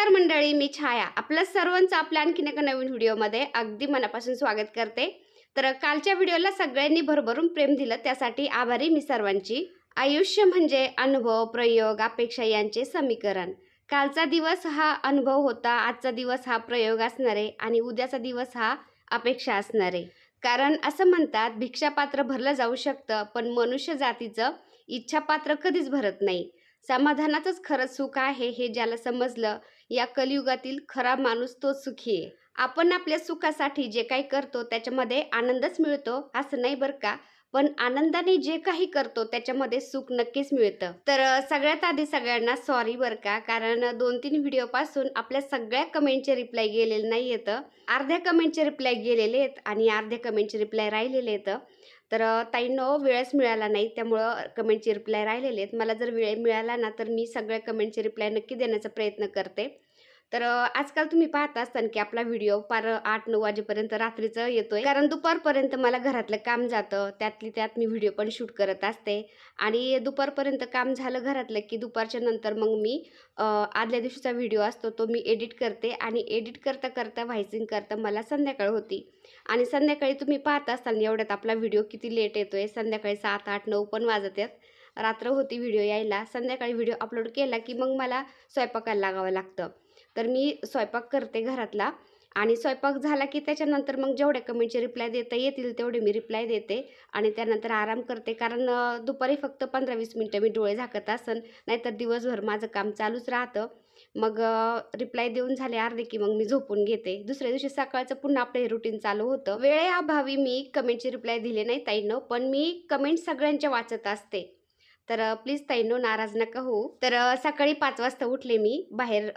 नमस्कार मंडळी, मी छाया. आपलं सर्वांचं आपल्या आणखीन एका नवीन व्हिडिओमध्ये अगदी मनापासून स्वागत करते. तर कालच्या व्हिडिओला सगळ्यांनी भरभरून प्रेम दिलं, त्यासाठी आभारी मी सर्वांची. आयुष्य म्हणजे अनुभव, प्रयोग, अपेक्षा यांचे समीकरण. कालचा दिवस हा अनुभव होता, आजचा दिवस हा प्रयोग असणार आहे आणि उद्याचा दिवस हा अपेक्षा असणार आहे. कारण असं म्हणतात, भिक्षापात्र भरलं जाऊ शकतं, पण मनुष्य जातीचं इच्छापात्र कधीच भरत नाही. समाधानातच खरं सुख आहे हे ज्याला समजलं, या कलियुगातील खरा माणूस तोच सुखी आहे. आपण आपल्या सुखासाठी जे काही करतो त्याच्यामध्ये आनंदच मिळतो असं नाही बरं का, पण आनंदाने जे काही करतो त्याच्यामध्ये सुख नक्कीच मिळतं. तर सगळ्यात आधी सगळ्यांना सॉरी बरं का, कारण 2-3 व्हिडिओपासून आपल्या सगळ्या कमेंटचे रिप्लाय गेलेले नाही येतं. अर्ध्या कमेंटचे रिप्लाय गेलेले आहेत आणि अर्ध्या कमेंटचे रिप्लाय राहिलेले आहेत. तर ताईंनो वेळच मिळाला नाही, त्यामुळं कमेंटचे रिप्लाय राहिलेले आहेत. मला जर वेळ मिळाला ना तर मी सगळ्या कमेंटचे रिप्लाय नक्की देण्याचा प्रयत्न करते. तर आजकाल तुम्ही पाहत असताल की आपला व्हिडिओ पार 8-9 वाजेपर्यंत रात्रीचं येतोय. कारण दुपारपर्यंत मला घरातलं काम जातं. त्यातली त्यात मी व्हिडिओ पण शूट करत असते आणि दुपारपर्यंत काम झालं घरातलं की दुपारच्या नंतर मग मी आदल्या दिवशीचा व्हिडिओ असतो तो मी एडिट करते आणि एडिट करता करता व्हायसिंग करता मला संध्याकाळ होती. आणि संध्याकाळी तुम्ही पाहत असाल एवढ्यात आपला व्हिडिओ किती लेट येतोय. संध्याकाळी 7, 8, 9 पण वाजत आहेत. रात्र होती व्हिडिओ यायला. संध्याकाळी व्हिडिओ अपलोड केला की मग मला स्वयंपाकाला लागावं लागतं. तर मी स्वयंपाक करते घरातला आणि स्वयंपाक झाला की त्याच्यानंतर मग जेवढे कमेंटचे रिप्लाय देता येतील तेवढे मी रिप्लाय देते आणि त्यानंतर आराम करते. कारण दुपारी फक्त 15-20 मिनटं मी डोळे झाकत असन, नाहीतर दिवसभर माझं काम चालूच राहतं. मग रिप्लाय देऊन झाले अर्धे की मग मी झोपून घेते. दुसऱ्या दिवशी सकाळचं पुन्हा आपलं हे रुटीन चालू होतं. वेळेअभावी मी कमेंटचे रिप्लाय दिले नाही ताईंनो, पण मी कमेंट सगळ्यांच्या वाचत असते. तर प्लीज ताईंनो नाराज नका होऊ. तर सकाळी 5 वाजता उठले मी. बाहेर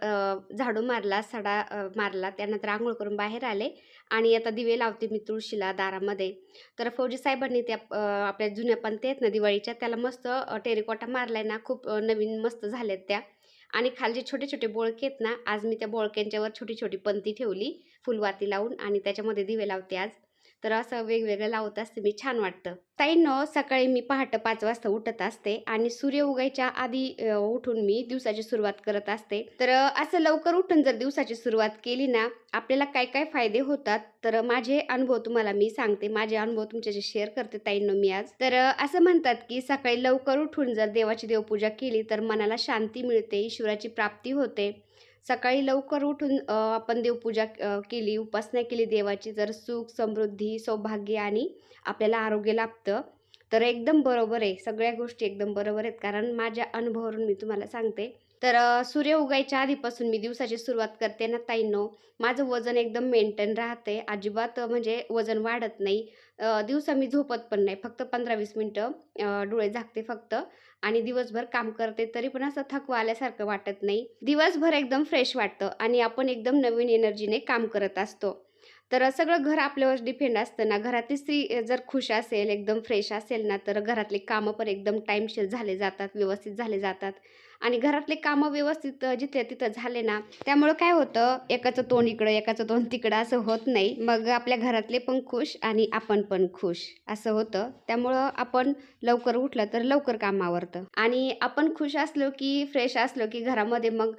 झाडू मारला, सडा मारला. त्यानंतर अंघोळ करून बाहेर आले आणि आता दिवे लावते मी तुळशीला दारामध्ये. तर फौजी साहेबांनी त्या आपल्या जुन्या पंत्या आहेत ना दिवाळीच्या, त्याला मस्त टेरेकॉटा मारलाय ना, खूप नवीन मस्त झाल्यात त्या. आणि खालचे छोटे-छोटे बोळके आहेत ना, आज मी त्या बोळक्यांच्यावर छोटी-छोटी पंती ठेवली फुलवाती लावून आणि त्याच्यामध्ये दिवे लावते आज. तर असं वेगवेगळं लावत असते मी, छान वाटतं. ताईंनो सकाळी मी पहाटे 5 वाजता उठत असते आणि सूर्य उगायच्या आधी उठून मी दिवसाची सुरुवात करत असते. तर असं लवकर उठून जर दिवसाची सुरुवात केली ना, आपल्याला काय-काय फायदे होतात, तर माझे अनुभव तुम्हाला मी सांगते. माझे अनुभव तुमच्याशी शेअर करते ताईंनो मी आज. तर असं म्हणतात की सकाळी लवकर उठून जर देवाची देवपूजा केली तर मनाला शांती मिळते, ईश्वराची प्राप्ती होते. सकाळी लवकर उठून आपण देवपूजा केली, उपासना केली देवाची, तर सुख, समृद्धी, सौभाग्य आणि आपल्याला आरोग्य लाभतं. तर एकदम बरोबर आहे. सगळ्या गोष्टी एकदम बरोबर आहेत. कारण माझ्या अनुभवावरून मी तुम्हाला सांगते. तर सूर्य उगायच्या आधीपासून मी दिवसाची सुरुवात करते ना ताईंनो, माझं वजन एकदम मेंटेन राहते. अजिबात म्हणजे वजन वाढत नाही. दिवसा मी झोपत पण नाही. फक्त 15-20 मिनिटं डोळे झाकते फक्त आणि दिवसभर काम करते. तरी पण असं थकवा आल्यासारखं वाटत नाही. दिवसभर एकदम फ्रेश वाटतं आणि आपण एकदम नवीन एनर्जीने काम करत असतो. तर सगळं घर आपल्यावर डिपेंड असतं ना. घरातली स्त्री जर खुश असेल, एकदम फ्रेश असेल ना, तर घरातली कामं पण एकदम टाईमशीर झाले जातात, व्यवस्थित झाले जातात. आणि घरातले कामं व्यवस्थित जिथल्या तिथं झाले ना, त्यामुळं काय होतं, एकाचं तोंड इकडं, एकाचं तोंड तिकडं असं होत नाही. मग आपल्या घरातले पण खुश आणि आपण पण खुश असं होतं. त्यामुळं आपण लवकर उठलं तर लवकर काम आवरतं आणि आपण खुश असलो की, फ्रेश असलो की घरामध्ये मग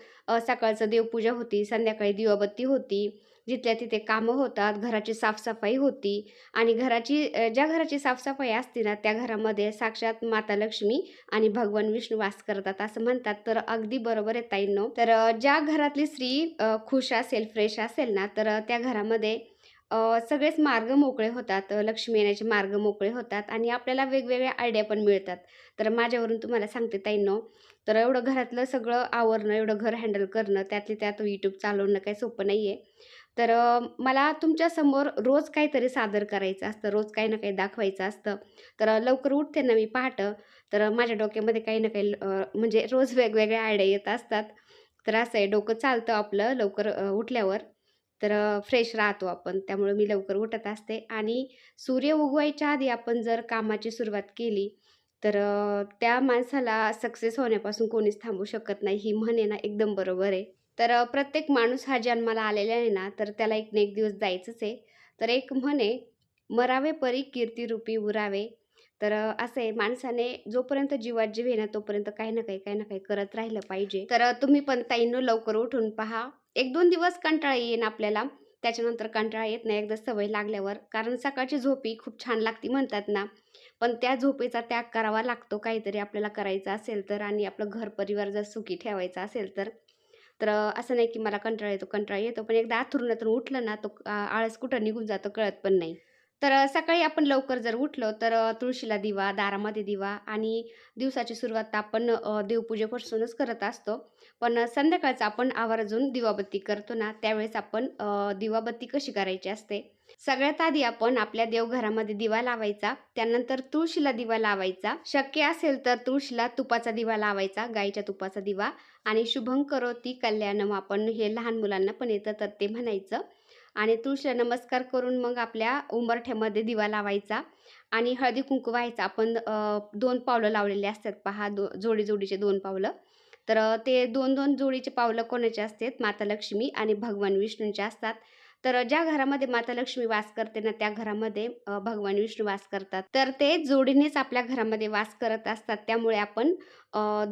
सकाळचं देवपूजा होती, संध्याकाळी दिवाबत्ती होती, जिथल्या तिथे कामं होतात, घराची साफसफाई होती आणि ज्या घराची साफसफाई असते ना, त्या घरामध्ये साक्षात माता लक्ष्मी आणि भगवान विष्णू वास करतात असं म्हणतात. तर अगदी बरोबर आहे ताईंनो. तर ज्या घरातली स्त्री खुश असेल, फ्रेश असेल ना, तर त्या घरामध्ये सगळेच मार्ग मोकळे होतात. लक्ष्मी येण्याचे मार्ग मोकळे होतात आणि आपल्याला वेगवेगळ्या आयडिया पण मिळतात. तर माझ्यावरून तुम्हाला सांगते ताईंनो, तर एवढं घरातलं सगळं आवरणं, एवढं घर हँडल करणं, त्यातली त्यात यूट्यूब चालवणं काही सोपं नाही आहे. तर मला तुमच्यासमोर रोज काहीतरी सादर करायचं असतं, रोज काही ना काही दाखवायचं असतं. तर लवकर उठते ना मी पहाटे, तर माझ्या डोक्यामध्ये काही ना काही म्हणजे रोज वेगवेगळ्या आयडिया येत असतात. तर असं आहे, डोकं चालतं आपलं लवकर उठल्यावर. तर फ्रेश राहतो आपण. त्यामुळे मी लवकर उठत असते आणि सूर्य उगवायच्या आधी आपण जर कामाची सुरुवात केली, तर त्या माणसाला सक्सेस होण्यापासून कोणीच थांबवू शकत नाही. ही म्हण आहे ना, एकदम बरोबर आहे. तर प्रत्येक माणूस हा जन्माला आलेला आहे ना, तर त्याला एक ना एक दिवस जायचंच आहे. तर एक म्हण आहे, "मरावे परी कीर्तिरूपी उरावे, तर असं आहे, माणसाने जोपर्यंत जीवात जीव आहे ना, तोपर्यंत काही ना काही, काही ना काही करत राहिलं पाहिजे. तर तुम्ही पण ताईंनो लवकर उठून पहा. 1-2 दिवस कंटाळा येईन आपल्याला, त्याच्यानंतर कंटाळा येत नाही एकदा सवय लागल्यावर. कारण सकाळची झोप ही खूप छान लागते म्हणतात ना, पण त्या झोपेचा त्याग करावा लागतो काहीतरी आपल्याला करायचं असेल तर आणि आपलं घर परिवार जर सुखी ठेवायचा असेल तर. तर असं नाही की मला कंटाळा येतो, कंटाळा येतो, पण एकदा अंथरुणातून उठलं ना, तो आळस कुठं निघून जातो कळत पण नाही. तर सकाळी आपण लवकर जर उठलो तर तुळशीला दिवा, दारामध्ये दिवा आणि दिवसाची सुरुवात तर आपण देवपूजेपासूनच करत असतो. पण संध्याकाळचं आपण आवर्जून दिवाबत्ती करतो ना, त्यावेळेस आपण दिवाबत्ती कशी करायची असते. सगळ्यात आधी आपण आपल्या देवघरामध्ये दिवा लावायचा, त्यानंतर तुळशीला दिवा लावायचा. शक्य असेल तर तुळशीला तुपाचा दिवा लावायचा, गाईच्या तुपाचा दिवा आणि शुभं करोती कल्याणम आपण हे लहान मुलांना पण येतं तर ते म्हणायचं. आणि तुळशीला नमस्कार करून मग आपल्या उंबरठ्यामध्ये दिवा लावायचा आणि हळदी-कुंकू व्हायचा. आपण 2 पावलं लावलेले असतात पहा, जोडी-जोडीचे 2 पावलं. तर ते 2-2 जोडीचे पावलं कोणाचे असतात? माता लक्ष्मी आणि भगवान विष्णूंचे असतात. तर ज्या घरामध्ये माता लक्ष्मी वास करते ना, त्या घरामध्ये भगवान विष्णू वास करतात. तर ते जोडीनेच आपल्या घरामध्ये वास करत असतात. त्यामुळे आपण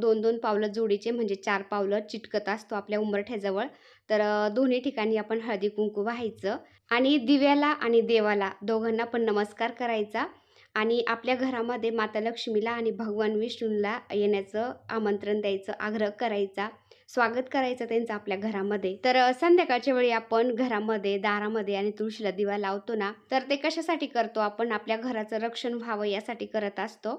2-2 पावलं जोडीचे म्हणजे 4 पावलं चिटकत असतो आपल्या उंबरठ्याजवळ. तर दोन्ही ठिकाणी आपण हळदी-कुंकू वाहायचं आणि दिव्याला आणि देवाला दोघांना पण नमस्कार करायचा आणि आपल्या घरामध्ये माता लक्ष्मीला आणि भगवान विष्णूला येण्याचं आमंत्रण द्यायचं, आग्रह करायचा, स्वागत करायचं त्यांचं आपल्या घरामध्ये. तर संध्याकाळच्या वेळी आपण घरामध्ये, दारामध्ये आणि तुळशीला दिवा लावतो ना, तर ते कशासाठी करतो आपण? आपल्या घराचं रक्षण व्हावं यासाठी करत असतो.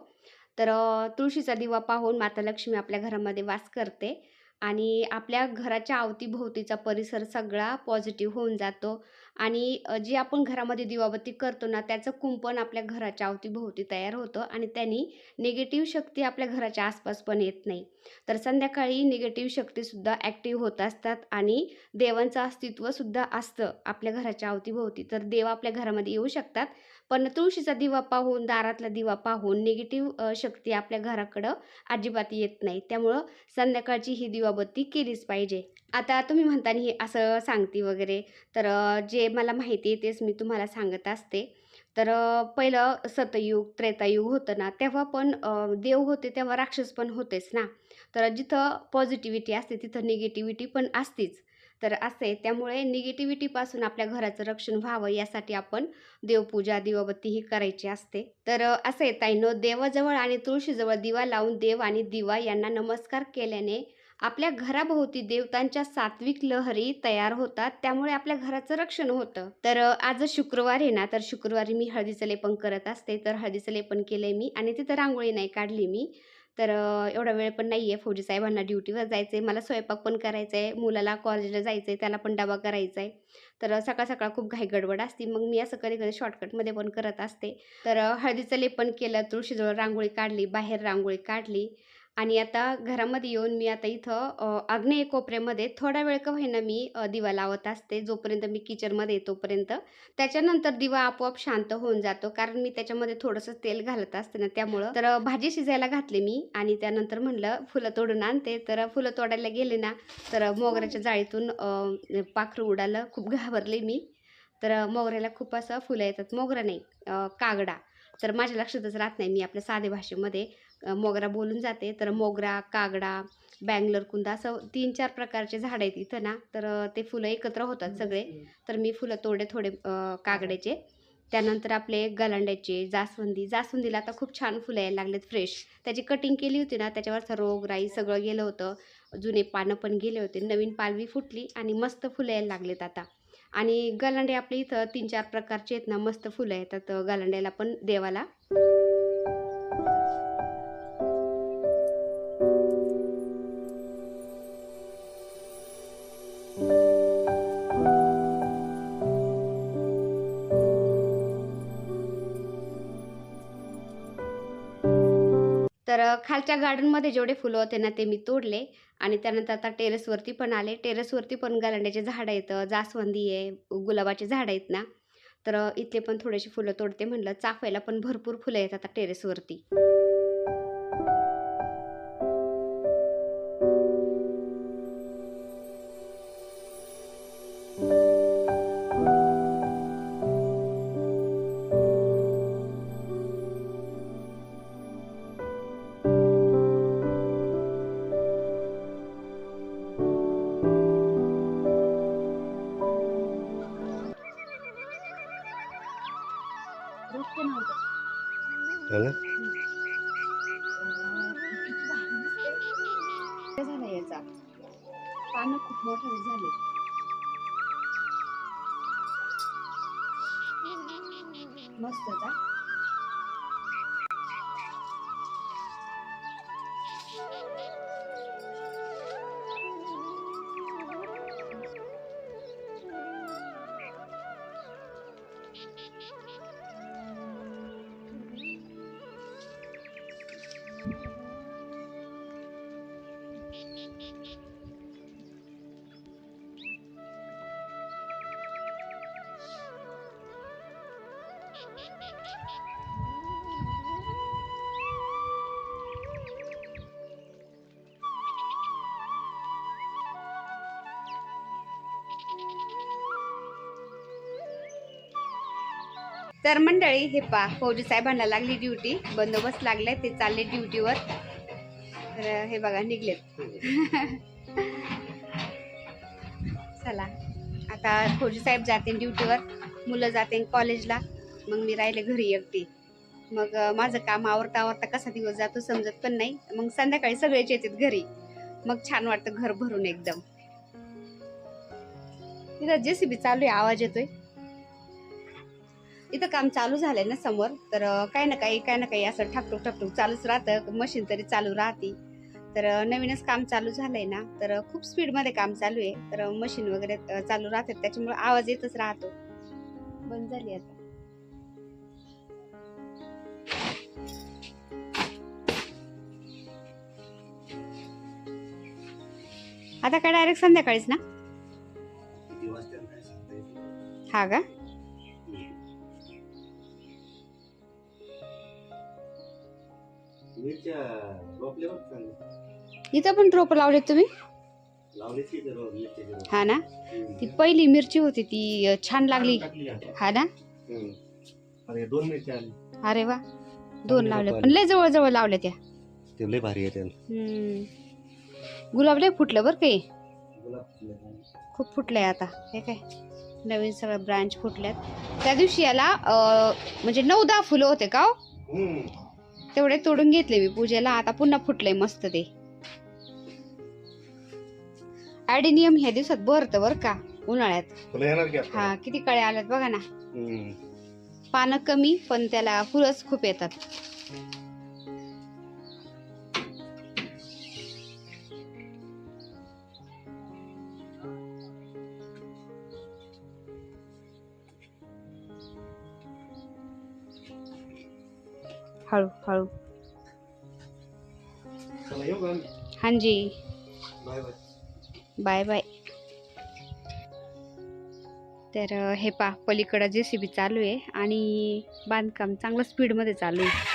तर तुळशीचा दिवा पाहून माता लक्ष्मी आपल्या घरामध्ये वास करते आणि आपल्या घराच्या अवतीभोवतीचा परिसर सगळा पॉझिटिव्ह होऊन जातो आणि जी आपण घरामध्ये दिवाबत्ती करतो ना, त्याचं कुंपण आपल्या घराच्या अवतीभोवती तयार होतं आणि त्यांनी निगेटिव्ह शक्ती आपल्या घराच्या आसपास पण येत नाही. तर संध्याकाळी निगेटिव्ह शक्तीसुद्धा ॲक्टिव्ह होत असतात आणि देवांचं अस्तित्वसुद्धा असतं आपल्या घराच्या अवतीभोवती. तर देव आपल्या घरामध्ये येऊ शकतात, पण तुळशीचा दिवा पाहून, दारातला दिवा पाहून निगेटिव्ह शक्ती आपल्या घराकडं अजिबात येत नाही. त्यामुळं संध्याकाळची ही दिवाबत्ती केलीच पाहिजे. आता तुम्ही म्हणता ना, हे असं सांगते वगैरे, तर जे मला माहिती आहे तेच मी तुम्हाला सांगत असते. तर पहिलं सतयुग, त्रेतायुग होतं ना, तेव्हा पण देव होते तेव्हा राक्षस पण होतेच ना. तर जिथं पॉझिटिव्हिटी असते तिथं निगेटिव्हिटी पण असतेच. तर असं आहे, त्यामुळे निगेटिव्हिटीपासून आपल्या घराचं रक्षण व्हावं यासाठी आपण देवपूजा, दिवाबत्ती ही करायची असते. तर असं आहे ताईंनो, देवाजवळ आणि तुळशीजवळ दिवा लावून देव आणि दिवा यांना नमस्कार केल्याने आपल्या घराभोवती देवतांच्या सात्विक लहरी तयार होतात. त्यामुळे आपल्या घराचं रक्षण होतं. तर आज शुक्रवार आहे ना, तर शुक्रवारी मी हळदीचं लेपन करत असते. तर हळदीचं लेपन केलंय मी आणि तिथं रांगोळी नाही काढली मी. तर एवढा वेळ पण नाही आहे. फौजी साहेबांना ड्युटीवर जायचं आहे. मला स्वयंपाक पण करायचा आहे. मुलाला कॉलेजला जायचं आहे. त्याला पण डबा करायचा आहे. तर सकाळ-सकाळ खूप घाई-गडबड असते. मग मी असं कधी-कधी शॉर्टकटमध्ये पण करत असते. तर हळदीचं लेपन केलं, तुळशीजवळ रांगोळी काढली, बाहेर रांगोळी काढली आणि आता घरामध्ये येऊन मी आता इथं आग्नेय कोपऱ्यामध्ये थोडा वेळ का होईना मी दिवा लावत असते, जोपर्यंत मी किचनमध्ये आहे तोपर्यंत. त्याच्यानंतर दिवा आपोआप शांत होऊन जातो, कारण मी त्याच्यामध्ये थोडंसं तेल घालत असते ना त्यामुळं. तर भाजी शिजायला घातली मी आणि त्यानंतर म्हणलं फुलं तोडून आणते. तर फुलं तोडायला गेले ना, तर मोगऱ्याच्या जाळीतून पाखरू उडालं. खूप घाबरले मी. तर मोगऱ्याला खूप असं फुलं येतात. मोगरा नाही, कागडा. तर माझ्या लक्षातच राहत नाही. मी आपल्या साध्या भाषेमध्ये मोगरा बोलून जाते. तर मोगरा, कागडा, बँगलोर कुंद असं 3-4 प्रकारचे झाडं आहेत इथं ना, तर ते फुलं एकत्र होतात सगळे. तर मी फुलं तोडले थोडे कागड्याचे. त्यानंतर आपले गलांड्याचे, जास्वंदीला आता खूप छान फुलं यायला लागलेत फ्रेश. त्याची कटिंग केली होती ना, त्याच्यावरचं रोगराई सगळं गेलं होतं. जुने पानं पण गेले होते. नवीन पालवी फुटली आणि मस्त फुलं यायला लागलेत आता. आणि गलांडे आपल्या इथं 3-4 प्रकारचे आहेत ना, मस्त फुलं येतात गलांड्याला पण देवाला. तर खालच्या गार्डनमध्ये जेवढे फुलं होते ना, ते मी तोडले आणि त्यानंतर आता टेरेसवरती पण आले. टेरेसवरती पण गलांड्याचे झाडं आहेत, जास्वंदी आहे, गुलाबाची झाडं आहेत ना, तर इथले पण थोडेसे फुलं तोडते म्हणलं. चाफ्याला पण भरपूर फुलं आहेत आता टेरेसवरती. हो ना. झाला याचा पानं खूप मोठे झाले. मस्त का? तर मंडळी हे पा फौजी साहेबांना लागली ड्युटी, बंदोबस्त लागलाय, ते चालले ड्युटीवर. तर हे बघा निघलेत. चला आता फौजी साहेब जाते ड्युटीवर, मुलं जाते कॉलेजला, मग मी राहिले घरी एकटी. मग माझं काम आवरता आवरता कसा दिवस जातो समजत पण नाही. मग संध्याकाळी सगळेच येतात घरी, मग छान वाटतं घर भरून एकदम. इथं जेसीबी चालू आहे, आवाज येतोय. इथं काम चालू झालंय ना समोर, तर काही ना काही असं ठाकटूक ठाकटूक चालूच राहतं, मशीन तरी चालू राहते. तर नवीनच काम चालू झालंय ना, तर खूप स्पीड मध्ये काम चालू आहे, तर मशीन वगैरे चालू राहतात, त्याच्यामुळे आवाज येतच राहतो. बंद झाली आता. आता काय डायरेक्ट संध्याकाळीच ना? हा का? इथं पण रोप लावले तुम्ही? हा ना, ती पहिली मिरची होती ती छान लागली. हा ना, अरे वा, 2 लावले, पण लय जवळ जवळ लावल्या त्या. लय भारी आहे. गुलाब लय फुटलं बरं काही, खूप फुटलंय आता. हे काय नवीन सगळं ब्रांच फुटल्यात. त्या दिवशी याला म्हणजे 9-10 फुलं होते का, तेवढे तोडून घेतले मी पूजेला. आता पुन्हा फुटलंय मस्त ते. ॲडिनियम ह्या दिवसात भरतं बरं का, उन्हाळ्यात. हा किती कळे आल्यात बघा ना. पानं कमी पण त्याला फुलंच खूप येतात. हळू हळू. हाँ जी, बाय बाय. तर हे पा पलीकडं जेसीबी चालू आहे आणि बांधकाम चांगलं स्पीडमध्ये चालू आहे.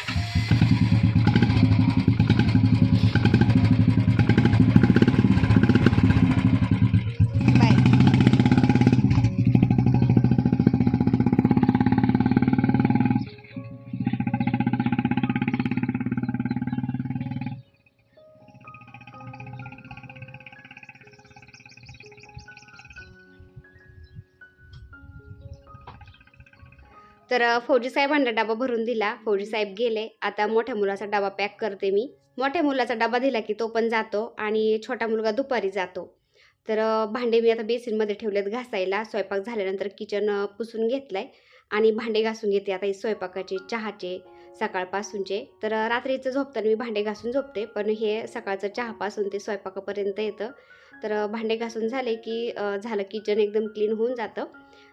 तर फौजी साहेबांना डबा भरून दिला, फौजी साहेब गेले. आता मोठ्या मुलाचा डबा पॅक करते मी. मोठ्या मुलाचा डबा दिला की तो पण जातो आणि छोटा मुलगा दुपारी जातो. तर भांडे मी आता बेसिनमध्ये ठेवलेत घासायला. स्वयंपाक झाल्यानंतर किचन पुसून घेतलाय आणि भांडे घासून घेते आता. स्वयंपाकाचे, चहाचे, सकाळपासूनचे. तर रात्रीचं झोपताना मी भांडे घासून झोपते, पण हे सकाळचं चहापासून ते स्वयंपाकापर्यंत येतं. तर भांडे घासून झाले की झालं, किचन एकदम क्लीन होऊन जातं.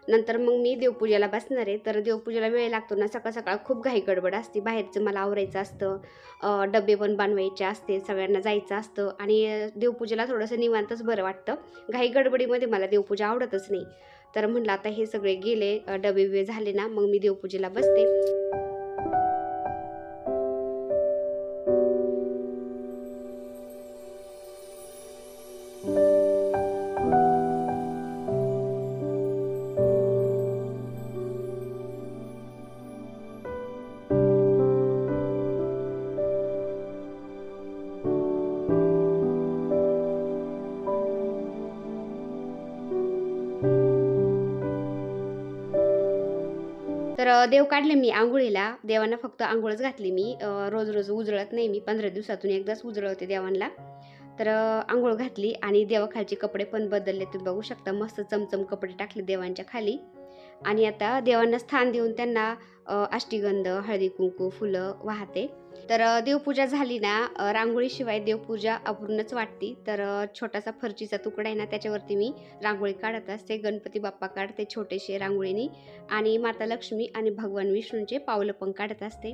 नंतर मग मी देवपूजेला बसणार आहे. तर देवपूजेला वेळ लागतो ना, सकाळ सकाळ खूप घाई गडबड असते. बाहेरचं मला आवरायचं असतं, डबे पण बनवायचे असते, सगळ्यांना जायचं असतं आणि देवपूजेला थोडंसं निवांतच बरं वाटतं. घाई गडबडीमध्ये मला देवपूजा आवडतच नाही. तर म्हटलं आता हे सगळे गेले, डबे बिबे झाले ना, मग मी देवपूजेला बसते. तर देव काढले मी आंघोळीला. देवांना फक्त आंघोळच घातली मी. रोज रोज उजळत नाही मी, 15 दिवसातून एकदाच उजळवते देवांना. तर अंघोळ घातली आणि देवाखालचे कपडे पण बदलले. तुम्ही बघू शकता मस्त चमचम कपडे टाकले देवांच्या खाली. आणि आता देवांना स्थान देऊन त्यांना अष्टीगंध, हळदी कुंकू, फुलं वाहते. तर देवपूजा झाली ना, रांगोळीशिवाय देवपूजा अपूर्णच वाटते. तर छोटासा फरचीचा तुकडा आहे ना, त्याच्यावरती मी रांगोळी काढत असते. गणपती बाप्पा काढते छोटेसे रांगोळीनी आणि माता लक्ष्मी आणि भगवान विष्णूंचे पावलं पण काढत असते.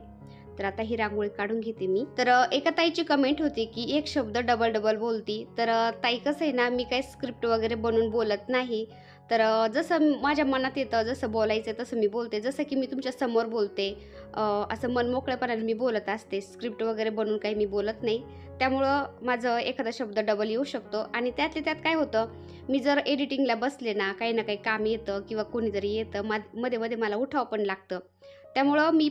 तर आता ही रांगोळी काढून घेते मी. तर एका ताईची कमेंट होती की एक शब्द डबल डबल बोलती. तर ताई कसं आहे ना, मी काही स्क्रिप्ट वगैरे बनवून बोलत नाही. तर जसं माझ्या मनात येतं, जसं बोलायचं तसं मी बोलते. जसं की मी तुमच्या समोर बोलते, असं मनमोकळेपणाने मी बोलत असते. स्क्रिप्ट वगैरे बनवून काही मी बोलत नाही. त्यामुळं माझं एखादा शब्द डबल येऊ शकतो. आणि त्यातल्या त्यात काय होतं, मी जर एडिटिंगला बसले ना, काही ना काही काम येतं किंवा कोणीतरी येतं, मध्ये मध्ये मला उठावं पण लागतं. त्यामुळं मी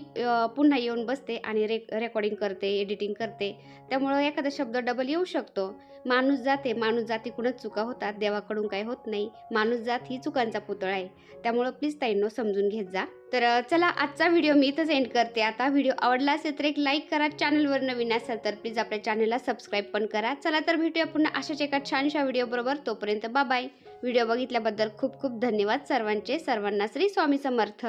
पुन्हा येऊन बसते आणि रेकॉर्डिंग करते, एडिटिंग करते. त्यामुळं एखादा शब्द डबल येऊ शकतो. माणूस जातीकडूनच चुका होतात, देवाकडून काही होत नाही. माणूस जात ही चुकांचा पुतळा आहे. त्यामुळं प्लीज ताईंनो समजून घेत जा. तर चला आजचा व्हिडिओ मी इथंच एंड करते. आता व्हिडिओ आवडला असेल तर एक लाईक करा. चॅनलवर नवीन असाल तर प्लीज आपल्या चॅनलला सबस्क्राईब पण करा. चला तर भेटूया पुन्हा अशाच एका छानशा व्हिडिओबरोबर. तोपर्यंत बाय बाय. व्हिडिओ बघितल्याबद्दल खूप खूप धन्यवाद सर्वांचे. सर्वांना श्री स्वामी समर्थ.